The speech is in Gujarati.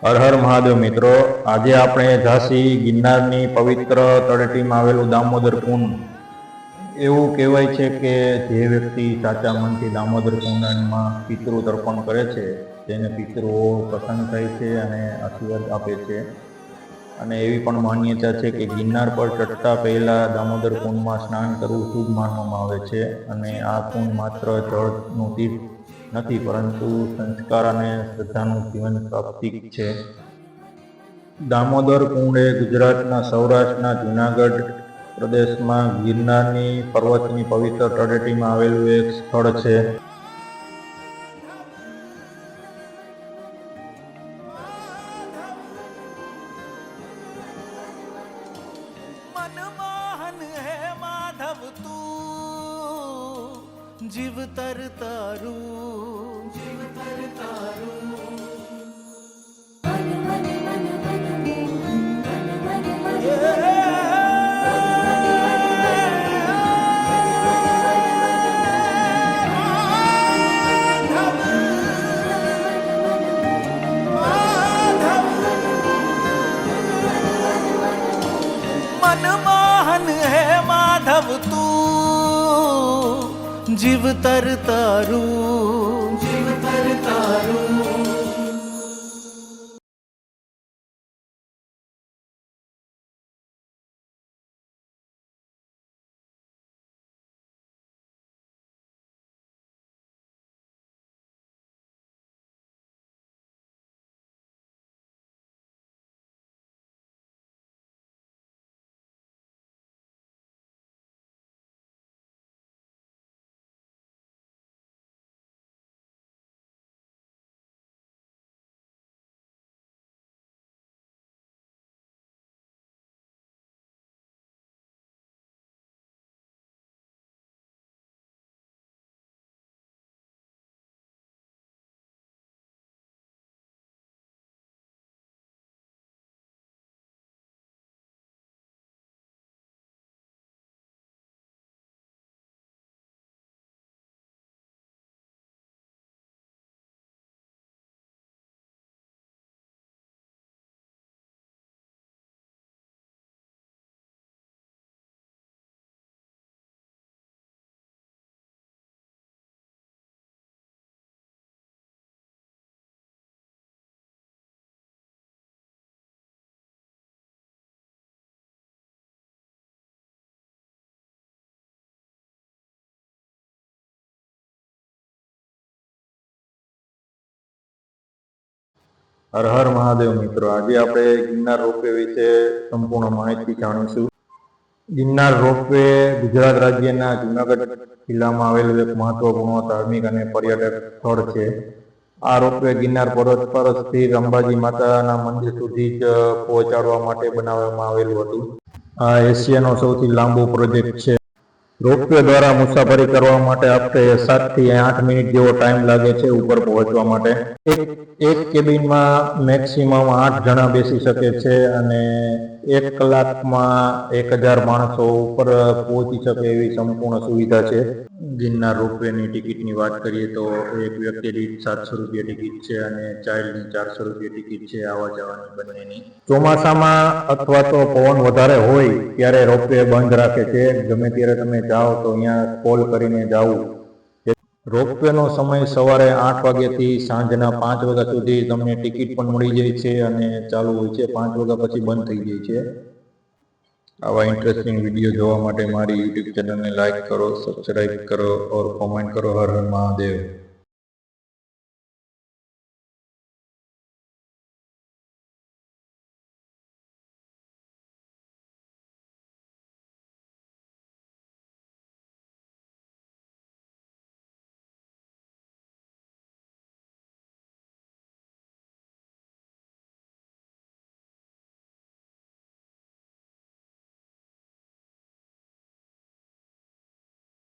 હર હર મહાદેવ મિત્રો, આજે આપણે ઝાંસી ગિરનારની પવિત્ર તળેટીમાં આવેલું દામોદર કુંડ. એવું કહેવાય છે કે જે વ્યક્તિ સાચા મનથી દામોદર કુંડમાં પિતૃ તર્પણ કરે છે તેને પિતૃઓ પ્રસન્ન થાય છે અને આશીર્વાદ આપે છે. અને એવી પણ માન્યતા છે કે ગિરનાર પર ચડતા પહેલા દામોદર કુંડમાં સ્નાન કરવું શુભ માનવામાં આવે છે. અને આ કુંડ માત્ર જળનું તીર્થ નથી, પરંતુ સંસ્કાર અને શ્રદ્ધાનું જીવન પ્રતીક છે. દામોદર કુંડ એ ગુજરાતના સૌરાષ્ટ્રના જૂનાગઢ પ્રદેશમાં ગિરનારની પર્વતની પવિત્ર તળેટીમાં આવેલું એક સ્થળ છે. मनमोहन है माधव तू जीव तर तारू मनमोहन है माधव तू जीव तर तारू હર હર મહાદેવ મિત્રો, આજે આપણે ગિરનાર રોપવે વિશે સંપૂર્ણ માહિતી જાણીશું. ગિરનાર રોપવે ગુજરાત રાજ્યના જૂનાગઢ જિલ્લામાં આવેલું એક મહત્વપૂર્ણ ધાર્મિક અને પર્યટક સ્થળ છે. આ રોપવે ગિરનાર પર્વત પર સ્થિર અંબાજી માતાના મંદિર સુધી જ પહોંચાડવા માટે બનાવવામાં આવેલું હતું. આ એશિયાનો સૌથી લાંબો પ્રોજેક્ટ છે. રોપવે દ્વારા મુસાફરી કરવા માટે આપણે 7 થી 8 મિનિટ જેવો ટાઈમ લાગે છે ઉપર પહોંચવા માટે. એક કેબિનમાં મેક્સિમમ 8 જણા બેસી શકે છે અને 1 કલાકમાં 1000 માણસો ઉપર પહોંચી શકે એવી સંપૂર્ણ સુવિધા છે. ગિરનાર રોપવેની ટિકિટની વાત કરીએ તો એક વ્યક્તિ દીઠ 700 રૂપિયા ટિકિટ છે અને ચાઇલ્ડની 400 રૂપિયા ટિકિટ છે, આવવા જવાની બંનેની. ચોમાસામાં અથવા તો પવન વધારે હોય ત્યારે રોપવે બંધ રાખે છે. ગમે ત્યારે તમે જાઓ તો અહીંયા કોલ કરીને જાવું. રોપવેનો સમય સવારે 8 વાગ્યાથી સાંજના 5 વાગ્યા સુધી તમને ટિકિટ પણ મળી જાય છે અને ચાલુ હોય છે. 5 વાગ્યા પછી બંધ થઈ જાય છે. આવા ઇન્ટરેસ્ટિંગ વિડીયો જોવા માટે મારી યુટ્યુબ ચેનલને લાઈક કરો, સબસ્ક્રાઈબ કરો और कमेंट करो। हर हर महादेव।